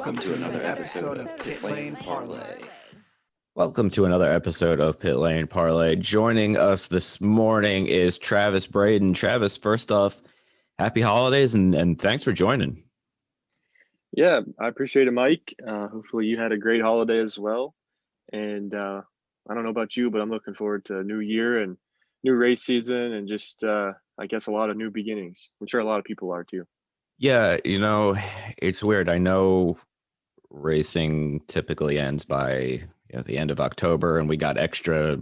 Welcome to another episode of Pit Lane Parlay. Welcome to another episode of Pit Lane Parlay. Joining us this morning is Travis Braden. Travis, first off, happy holidays and thanks for joining. Yeah, I appreciate it, Mike. Hopefully you had a great holiday as well. And I don't know about you, but I'm looking forward to a new year and new race season and just, I guess, a lot of new beginnings. I'm sure a lot of people are too. Yeah, it's weird. I know racing typically ends by the end of October, and we got extra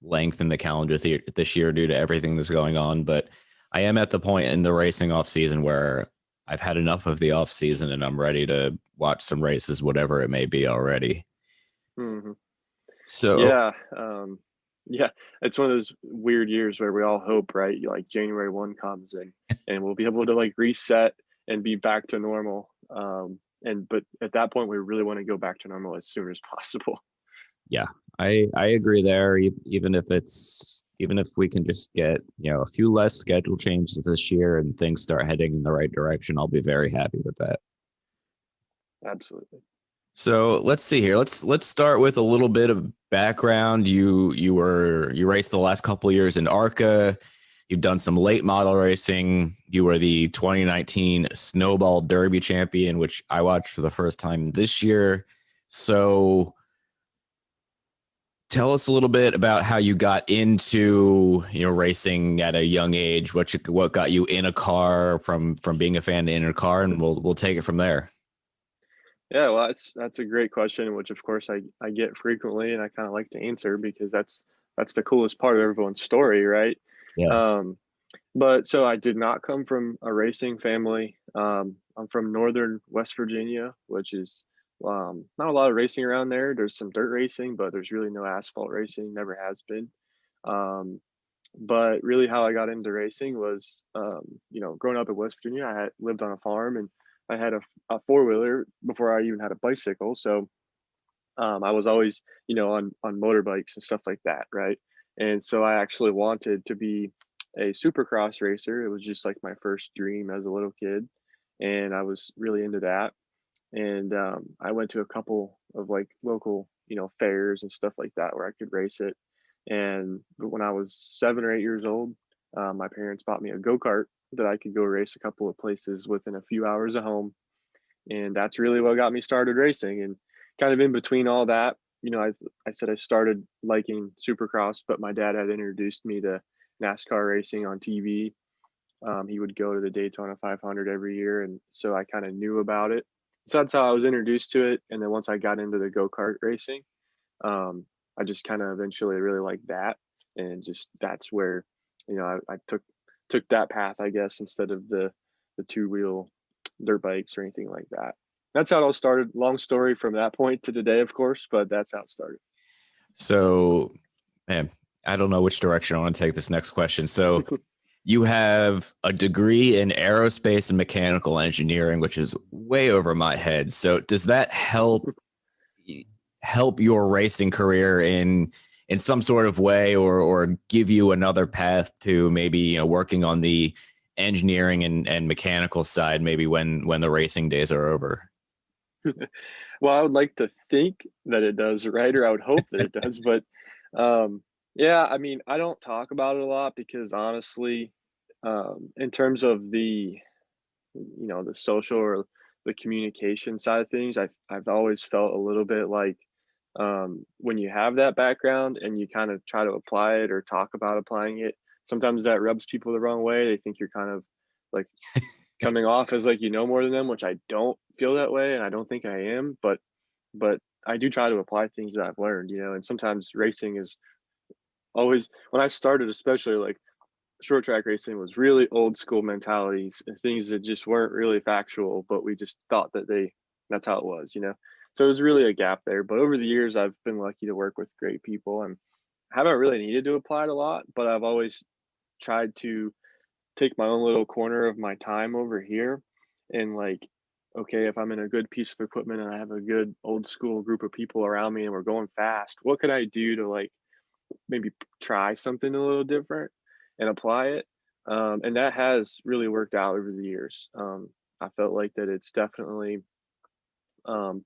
length in the calendar this year due to everything that's going on. But I am at the point in the racing off season where I've had enough of the off season and I'm ready to watch some races, whatever it may be already. Mm-hmm. So yeah, it's one of those weird years where we all hope, right? Like January 1 comes and we'll be able to like reset and be back to normal. But at that point, we really want to go back to normal as soon as possible. Yeah, I agree there. Even if we can just get a few less schedule changes this year and things start heading in the right direction, I'll be very happy with that. Absolutely. So let's see here. Let's start with a little bit of background. You raced the last couple of years in Arca. You've done some late model racing. You were the 2019 Snowball Derby champion, which I watched for the first time this year. So tell us a little bit about how you got into racing at a young age. What got you in a car from being a fan to in a car, and we'll take it from there. Yeah, well, that's a great question, which of course I get frequently, and I kind of like to answer because that's the coolest part of everyone's story, right? Yeah. But so I did not come from a racing family. I'm from northern West Virginia, which is not a lot of racing around there. There's some dirt racing, but there's really no asphalt racing. Never has been. But really, how I got into racing was, growing up in West Virginia, I had lived on a farm and I had a four-wheeler before I even had a bicycle. So I was always, on motorbikes and stuff like that, right? And so I actually wanted to be a supercross racer. It was just like my first dream as a little kid, and I was really into that. And I went to a couple of like local, fairs and stuff like that where I could race it. But when I was 7 or 8 years old, my parents bought me a go-kart that I could go race a couple of places within a few hours of home. And that's really what got me started racing. And kind of in between all that, I said I started liking supercross, but my dad had introduced me to NASCAR racing on TV. He would go to the Daytona 500 every year, and so I kind of knew about it. So that's how I was introduced to it. And then once I got into the go-kart racing, I just kind of eventually really liked that, and just that's where I took that path, I guess, instead of the two-wheel dirt bikes or anything like that. That's how it all started. Long story from that point to today, of course, but that's how it started. So, man, I don't know which direction I want to take this next question. So you have a degree in aerospace and mechanical engineering, which is way over my head. So does that help your racing career in some sort of way, or give you another path to maybe working on the engineering and mechanical side, maybe when the racing days are over? Well, I would like to think that it does, right? Or I would hope that it does. But yeah, I mean, I don't talk about it a lot because honestly, in terms of the social or the communication side of things, I've always felt a little bit like when you have that background and you kind of try to apply it or talk about applying it, sometimes that rubs people the wrong way. They think you're kind of like coming off as like more than them, which I don't feel that way, and I don't think I am. But I do try to apply things that I've learned, and sometimes racing is always, when I started, especially like short track racing, was really old school mentalities and things that just weren't really factual, but we just thought that's how it was. So it was really a gap there. But over the years, I've been lucky to work with great people and haven't really needed to apply it a lot, but I've always tried to take my own little corner of my time over here and like, okay, if I'm in a good piece of equipment and I have a good old school group of people around me and we're going fast, what can I do to like maybe try something a little different and apply it? And that has really worked out over the years. I felt like that it's definitely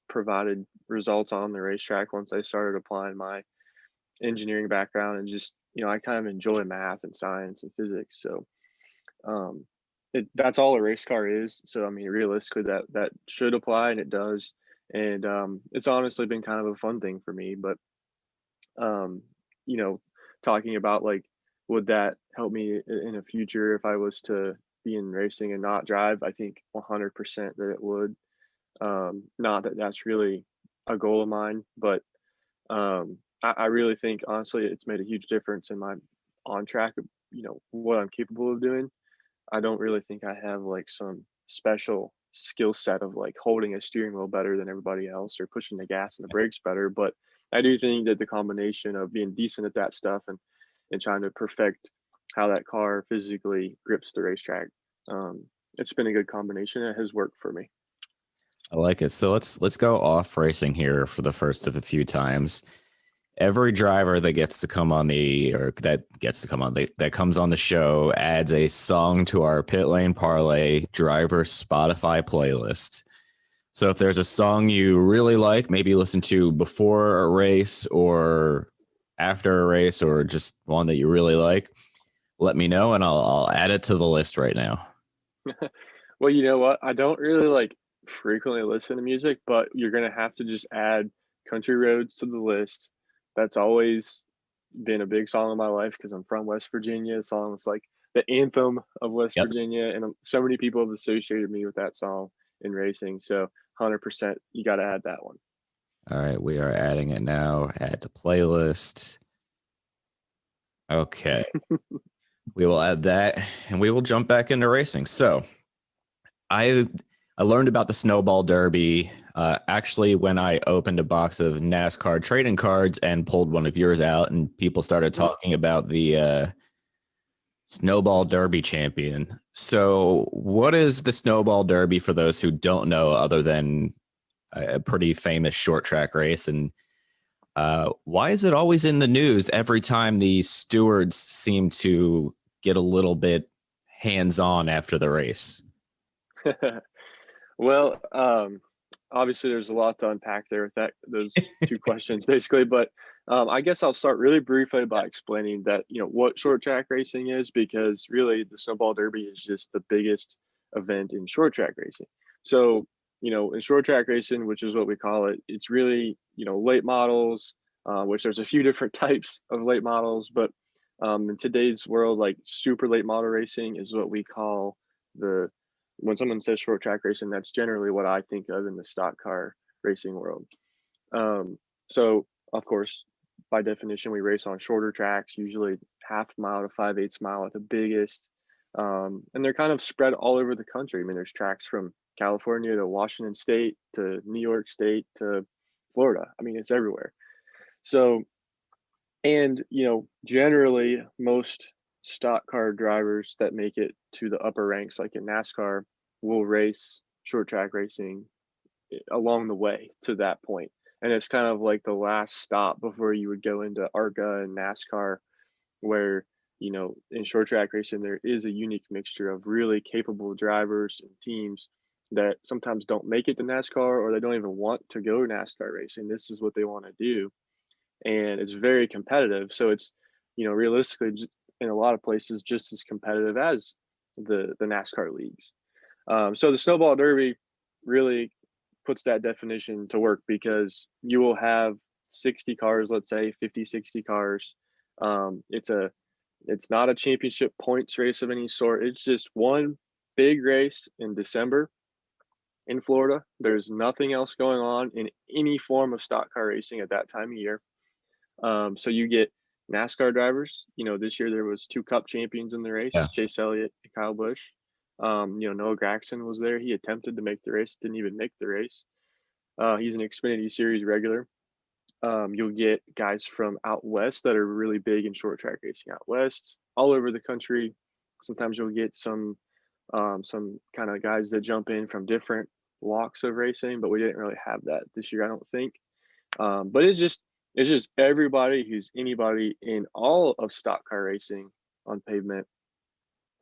provided results on the racetrack once I started applying my engineering background, and just, I kind of enjoy math and science and physics. So um, that's all a race car is. So I mean, realistically, that should apply, and it does. And it's honestly been kind of a fun thing for me. But um, you know, talking about like, would that help me in the future if I was to be in racing and not drive? I think 100% that it would. Not that that's really a goal of mine, but I really think honestly it's made a huge difference in my on track, what I'm capable of doing. I don't really think I have like some special skill set of like holding a steering wheel better than everybody else or pushing the gas and the brakes better. But I do think that the combination of being decent at that stuff and trying to perfect how that car physically grips the racetrack, it's been a good combination. It has worked for me. I like it. So let's go off racing here for the first of a few times. Every driver that gets to come on that comes on the show adds a song to our Pit Lane Parlay driver Spotify playlist. So if there's a song you really like, maybe listen to before a race or after a race, or just one that you really like, let me know and I'll add it to the list right now. Well, you know what? I don't really like frequently listen to music, but you're gonna have to just add Country Roads to the list. That's always been a big song in my life because I'm from West Virginia. The song is like the anthem of West Yep. Virginia, and so many people have associated me with that song in racing. So 100%, you got to add that one. All right, we are adding it now. Add to playlist. Okay. We will add that and we will jump back into racing. So I learned about the Snowball Derby actually when I opened a box of NASCAR trading cards and pulled one of yours out, and people started talking about the Snowball Derby champion. So what is the Snowball Derby for those who don't know, other than a pretty famous short track race? And why is it always in the news every time the stewards seem to get a little bit hands-on after the race? Well, obviously there's a lot to unpack there with those two questions basically, but I guess I'll start really briefly by explaining that, what short track racing is, because really the Snowball Derby is just the biggest event in short track racing. So, in short track racing, which is what we call it, it's really, late models, which there's a few different types of late models, but in today's world, like super late model racing is what we call the when someone says short track racing, that's generally what I think of in the stock car racing world. So, of course, by definition, we race on shorter tracks, usually half mile to 5/8 mile at the biggest. And they're kind of spread all over the country. I mean, there's tracks from California to Washington State to New York State to Florida. I mean, it's everywhere. So, and, generally, most stock car drivers that make it to the upper ranks, like in NASCAR, will race short track racing along the way to that point. And it's kind of like the last stop before you would go into Arca and NASCAR, where, in short track racing, there is a unique mixture of really capable drivers and teams that sometimes don't make it to NASCAR, or they don't even want to go NASCAR racing. This is what they want to do. And it's very competitive. So it's, realistically, in a lot of places, just as competitive as the NASCAR leagues. So the Snowball Derby really puts that definition to work, because you will have 60 cars, let's say 50, 60 cars. It's not a championship points race of any sort. It's just one big race in December in Florida. There's nothing else going on in any form of stock car racing at that time of year. So you get NASCAR drivers. This year there was 2 Cup champions in the race, Yeah. Chase Elliott and Kyle Busch. Noah Gragson was there. He attempted to make the race, didn't even make the race. He's an Xfinity Series regular. You'll get guys from out west that are really big in short track racing out west, all over the country. Sometimes you'll get some kind of guys that jump in from different walks of racing, but we didn't really have that this year, I don't think. But it's just everybody who's anybody in all of stock car racing on pavement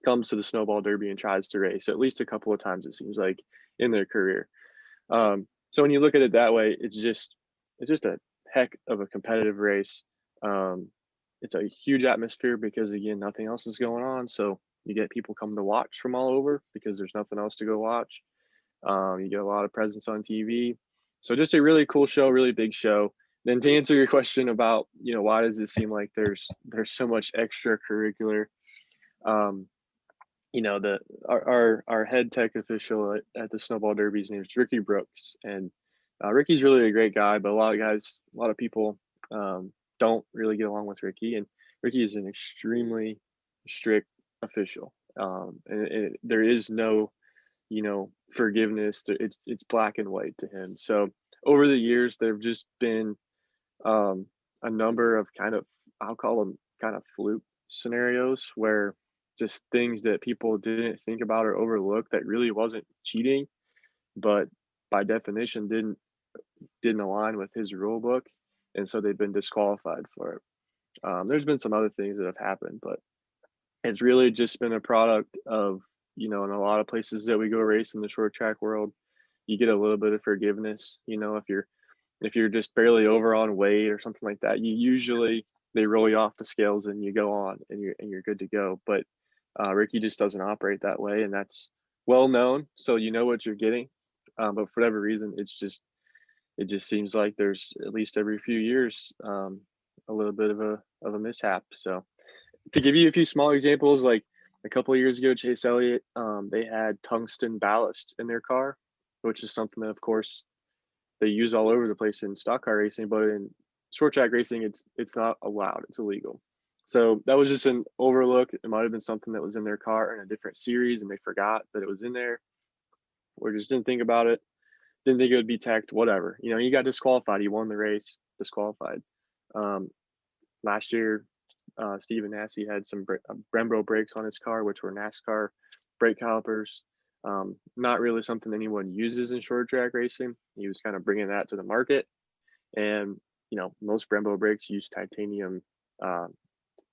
comes to the Snowball Derby and tries to race at least a couple of times, it seems like, in their career. So when you look at it that way, it's just a heck of a competitive race. It's a huge atmosphere because again, nothing else is going on. So you get people come to watch from all over because there's nothing else to go watch. You get a lot of presence on TV. So just a really cool show, really big show. Then to answer your question about, why does it seem like there's so much extracurricular? Um, our head tech official at the Snowball Derby, his name is Ricky Brooks, and Ricky's really a great guy, but a lot of people don't really get along with Ricky, and Ricky is an extremely strict official, and there is no forgiveness. It's black and white to him. So over the years, there've just been a number of I'll call them kind of fluke scenarios where just things that people didn't think about or overlook that really wasn't cheating, but by definition didn't align with his rule book, and so they've been disqualified for it. There's been some other things that have happened, but it's really just been a product of in a lot of places that we go race in the short track world, you get a little bit of forgiveness. If you're just barely over on weight or something like that, you usually they roll you off the scales and you go on and you're good to go. But Ricky just doesn't operate that way, and that's well known. So you know what you're getting. But for whatever reason, it just seems like there's at least every few years a little bit of a mishap. So to give you a few small examples, like a couple of years ago, Chase Elliott, they had tungsten ballast in their car, which is something that, of course, they use all over the place in stock car racing, but in short track racing, it's not allowed. It's illegal. So that was just an overlook. It might have been something that was in their car in a different series, and they forgot that it was in there, or just didn't think about it. Didn't think it would be teched. Whatever. He got disqualified. He won the race, disqualified. Last year, Stephen Nasse had some Brembo brakes on his car, which were NASCAR brake calipers. Not really something anyone uses in short track racing. He was kind of bringing that to the market, and most Brembo brakes use titanium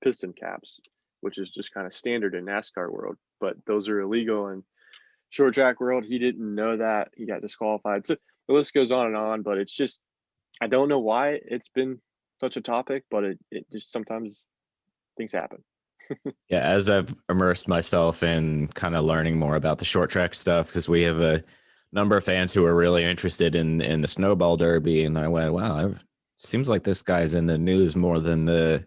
piston caps, which is just kind of standard in NASCAR world, but those are illegal in short track world. He didn't know that. He got disqualified. So the list goes on, but it's just I don't know why it's been such a topic, but it just sometimes things happen. Yeah, as I've immersed myself in kind of learning more about the short track stuff, because we have a number of fans who are really interested in the Snowball Derby, and I went, wow, it seems like this guy's in the news more than the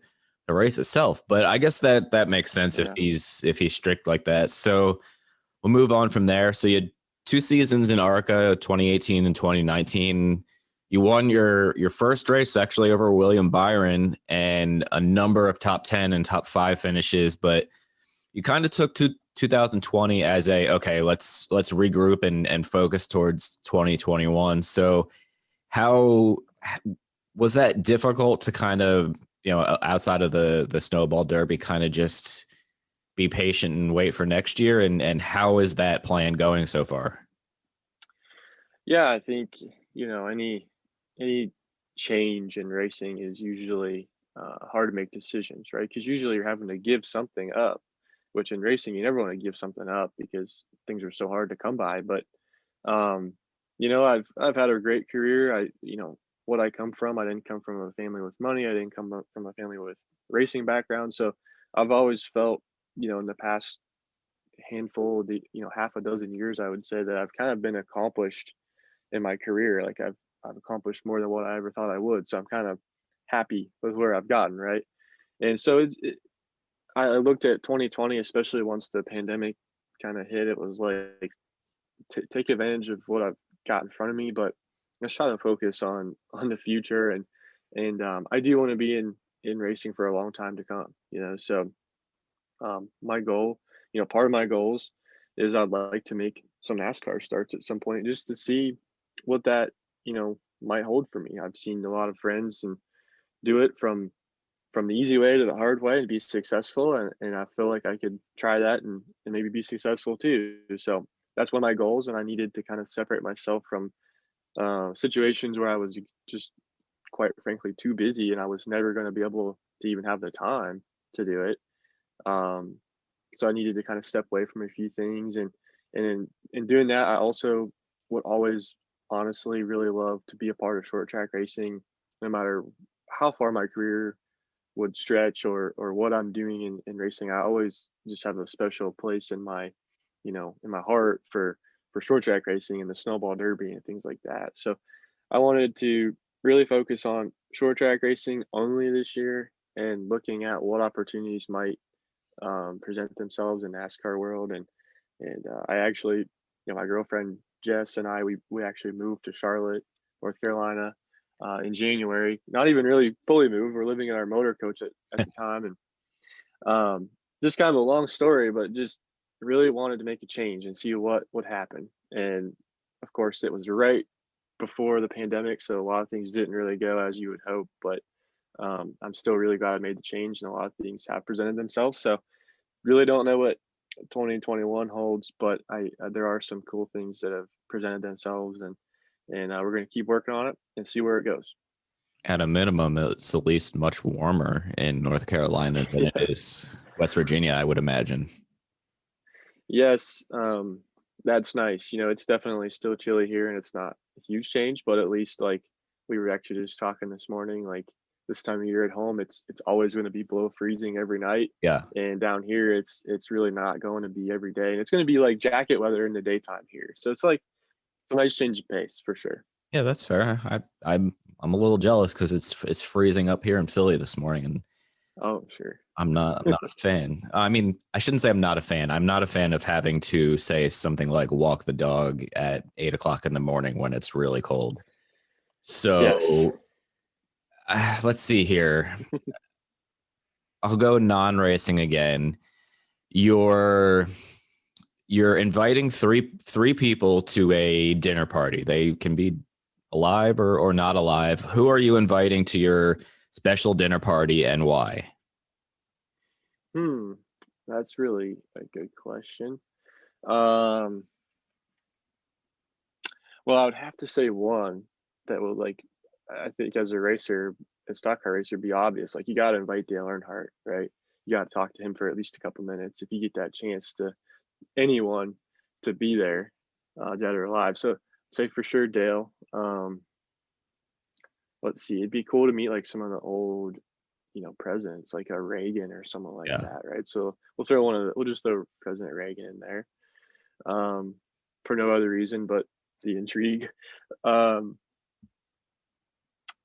race itself. But I guess that makes sense if he's strict like that. So we'll move on from there. So you had 2 seasons in Arca, 2018 and 2019. You won your first race actually over William Byron and a number of top 10 and top 5 finishes, but you kind of took 2020 as okay, let's regroup and focus towards 2021. So how was that difficult to kind of, outside of the Snowball Derby, kind of just be patient and wait for next year? And how is that plan going so far? Yeah, I think, any change in racing is usually hard to make decisions, right? Because usually you're having to give something up, which in racing you never want to give something up because things are so hard to come by. But I've had a great career. What I come from, I didn't come from a family with money. I didn't come from a family with racing background. So I've always felt, in the past handful, half a dozen years, I would say that I've kind of been accomplished in my career. Like I've accomplished more than what I ever thought I would. So I'm kind of happy with where I've gotten, right? And so I looked at 2020, especially once the pandemic kind of hit. It was like take advantage of what I've got in front of me, but let's try to focus on the future. And I do want to be in racing for a long time to come. So my goal, part of my goals is I'd like to make some NASCAR starts at some point just to see what that might hold for me. I've seen a lot of friends and do it from the easy way to the hard way and be successful, and I feel like I could try that and maybe be successful too. So that's one of my goals, and I needed to kind of separate myself from situations where I was just quite frankly too busy and I was never going to be able to even have the time to do it. So I needed to kind of step away from a few things, and in doing that, I also would always honestly really love to be a part of short track racing, no matter how far my career would stretch or what I'm doing in racing. I always just have a special place in my, in my heart for short track racing and the Snowball Derby and things like that. So I wanted to really focus on short track racing only this year and looking at what opportunities might present themselves in NASCAR world. And I actually, my girlfriend Jess and we actually moved to Charlotte, North Carolina, in January. Not even really fully moved. We're living in our motor coach at the time, and just kind of a long story, but just really wanted to make a change and see what would happen. And of course, it was right before the pandemic, so a lot of things didn't really go as you would hope. But I'm still really glad I made the change, and a lot of things have presented themselves. So really don't know what 2021 holds, but I there are some cool things that have presented themselves, and we're going to keep working on it and see where it goes. At a minimum, it's at least much warmer in North Carolina than it is West Virginia, I would imagine. Yes, that's nice. It's definitely still chilly here, and it's not a huge change, but at least like we were actually just talking this morning, like this time of year at home, it's always going to be below freezing every night. Yeah. And down here, it's really not going to be every day, and it's going to be like jacket weather in the daytime here. So it's like it's a nice change of pace for sure. Yeah, that's fair. I'm a little jealous because it's freezing up here in Philly this morning, and Oh, sure. I'm not a fan. I mean, I shouldn't say I'm not a fan. I'm not a fan of having to say something like walk the dog at 8 o'clock in the morning when it's really cold. Yes. So let's see here. I'll go non-racing again. You're inviting three people to a dinner party. They can be alive or not alive. Who are you inviting to your special dinner party and why? Hmm. That's really a good question. Um, well, I would have to say one that would I think as a racer, a stock car racer, be obvious. Like you got to invite Dale Earnhardt, right? You got to talk to him for at least a couple minutes if you get that chance to anyone to be there, dead or alive. So say for sure Dale. Let's see, it'd be cool to meet like some of the old, presidents like a Reagan or someone like Yeah. that, right? So we'll just throw President Reagan in there, um, for no other reason but the intrigue. Um,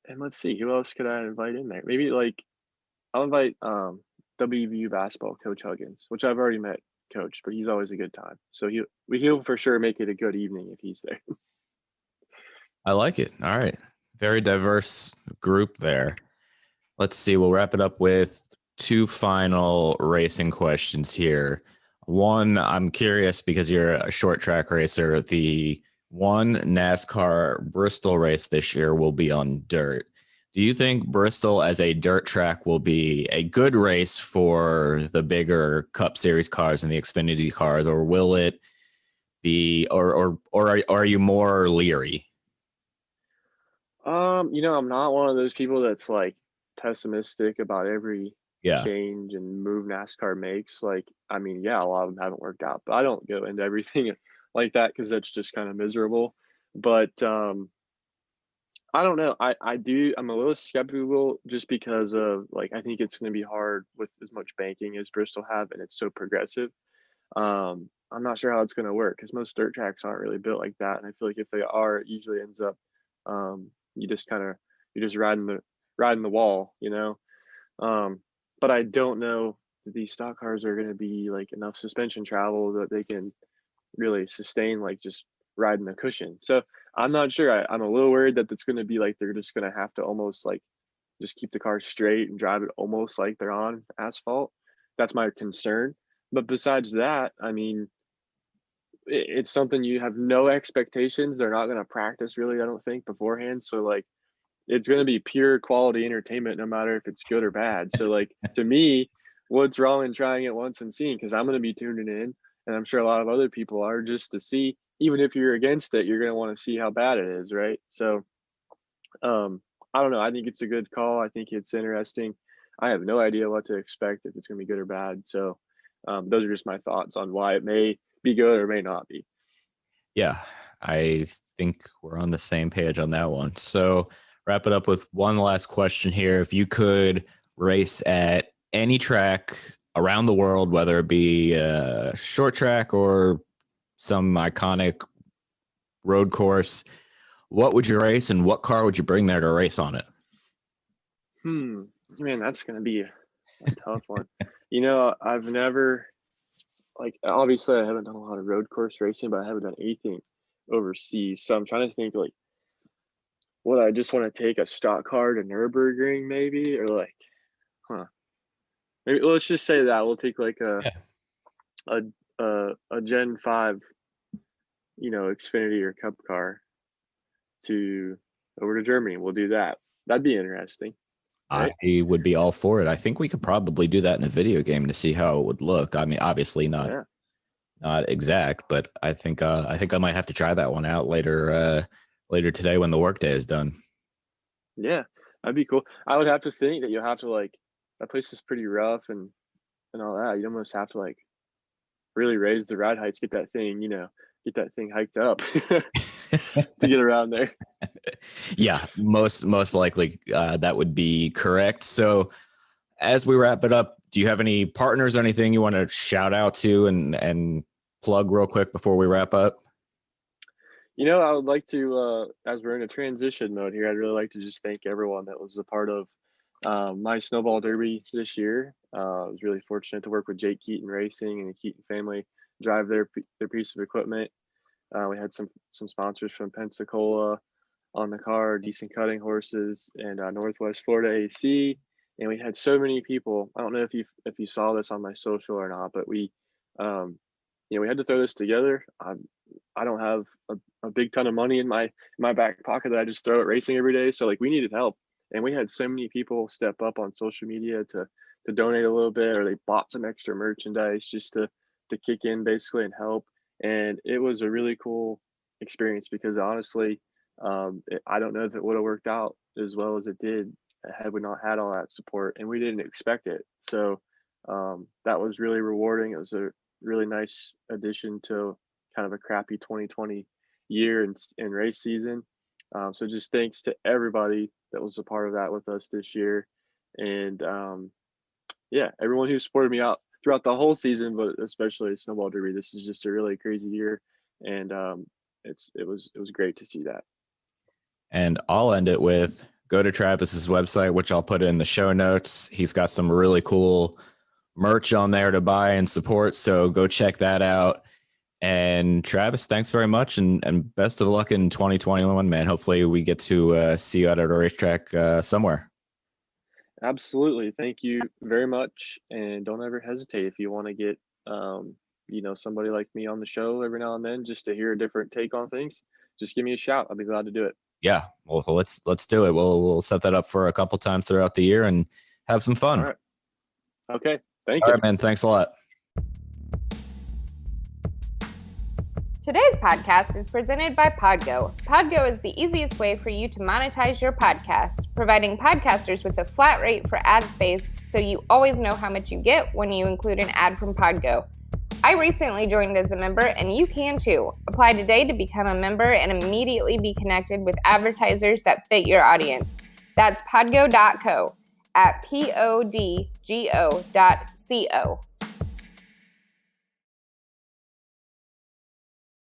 and let's see, who else could I invite in there? Maybe like I'll invite WVU basketball coach Huggins, which I've already met coach, but he's always a good time. So he'll for sure make it a good evening if he's there. I like it. All right. Very diverse group there. Let's see. We'll wrap it up with two final racing questions here. One, I'm curious because you're a short track racer. The one NASCAR Bristol race this year will be on dirt. Do you think Bristol as a dirt track will be a good race for the bigger Cup Series cars and the Xfinity cars, or will it be, or are you more leery? I'm not one of those people that's like pessimistic about every Yeah. change and move NASCAR makes. Like, I mean, yeah, a lot of them haven't worked out, but I don't go into everything like that because that's just kind of miserable. But I don't know. I'm a little skeptical just because of like I think it's going to be hard with as much banking as Bristol have, and it's so progressive. I'm not sure how it's going to work because most dirt tracks aren't really built like that, and I feel like if they are, it usually ends up you just kind of you're just riding the wall, but I don't know that these stock cars are going to be like enough suspension travel that they can really sustain like just riding the cushion. So I'm not sure. I'm a little worried that it's going to be like they're just going to have to almost like just keep the car straight and drive it almost like they're on asphalt. That's my concern. But besides that, I mean, it's something you have no expectations. They're not going to practice really, I don't think, beforehand. So like it's going to be pure quality entertainment no matter if it's good or bad. So like to me, what's wrong in trying it once and seeing? Because I'm going to be tuning in, and I'm sure a lot of other people are, just to see. Even if you're against it, you're going to want to see how bad it is, right? So I don't know. I think it's a good call. I think it's interesting. I have no idea what to expect, if it's going to be good or bad. So those are just my thoughts on why it may be good or may not be. Yeah. I think we're on the same page on that one. So wrap it up with one last question here. If you could race at any track around the world, whether it be a short track or some iconic road course, what would you race and what car would you bring there to race on it? Man, that's going to be a tough one. I've never, obviously I haven't done a lot of road course racing, but I haven't done anything overseas. So I'm trying to think, would I just want to take a stock car to Nürburgring maybe? Or maybe let's just say that we'll take a Gen 5, Xfinity or Cup car over to Germany. We'll do that. That'd be interesting. Right? I would be all for it. I think we could probably do that in a video game to see how it would look. I mean, obviously not exact, but I think I might have to try that one out later today when the workday is done. Yeah, that'd be cool. I would have to think that you'll have to that place is pretty rough and all that. You almost have to really raise the ride heights, get that thing hiked up to get around there. Yeah, most likely that would be correct. So as we wrap it up, do you have any partners or anything you want to shout out to and plug real quick before we wrap up? I would like to, as we're in a transition mode here, I'd really like to just thank everyone that was a part of my Snowball Derby this year. I was really fortunate to work with Jake Keaton Racing and the Keaton family, drive their piece of equipment. We had some sponsors from Pensacola on the car, Decent Cutting Horses, and Northwest Florida AC. And we had so many people. I don't know if you saw this on my social or not, but we had to throw this together. I don't have a big ton of money in my back pocket that I just throw at racing every day. So we needed help, and we had so many people step up on social media to donate a little bit, or they bought some extra merchandise just to kick in basically and help. And it was a really cool experience because honestly, I don't know if it would have worked out as well as it did had we not had all that support, and we didn't expect it. So that was really rewarding. It was a really nice addition to kind of a crappy 2020 year in race season. So just thanks to everybody that was a part of that with us this year. And everyone who supported me out throughout the whole season, but especially Snowball Derby. This is just a really crazy year. And it was great to see that. And I'll end it with go to Travis's website, which I'll put in the show notes. He's got some really cool merch on there to buy and support. So go check that out. And Travis, thanks very much. And best of luck in 2021, man. Hopefully we get to see you out at a racetrack somewhere. Absolutely. Thank you very much. And don't ever hesitate if you want to get, somebody like me on the show every now and then, just to hear a different take on things. Just give me a shout. I'll be glad to do it. Yeah. Well, let's do it. We'll set that up for a couple times throughout the year and have some fun. All right. Okay. Thank you. All right, man. Thanks a lot. Today's podcast is presented by Podgo. Podgo is the easiest way for you to monetize your podcast, providing podcasters with a flat rate for ad space so you always know how much you get when you include an ad from Podgo. I recently joined as a member, and you can too. Apply today to become a member and immediately be connected with advertisers that fit your audience. That's podgo.co at podgo.co.